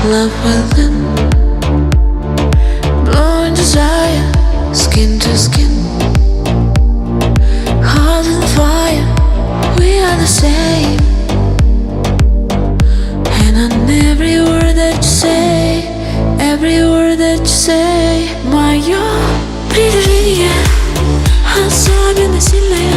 love within, blowing desire, skin to skin, heart and fire, we are the same. And on every word that you say, every word that you say, my you're pretty, yeah. I'm in the silly.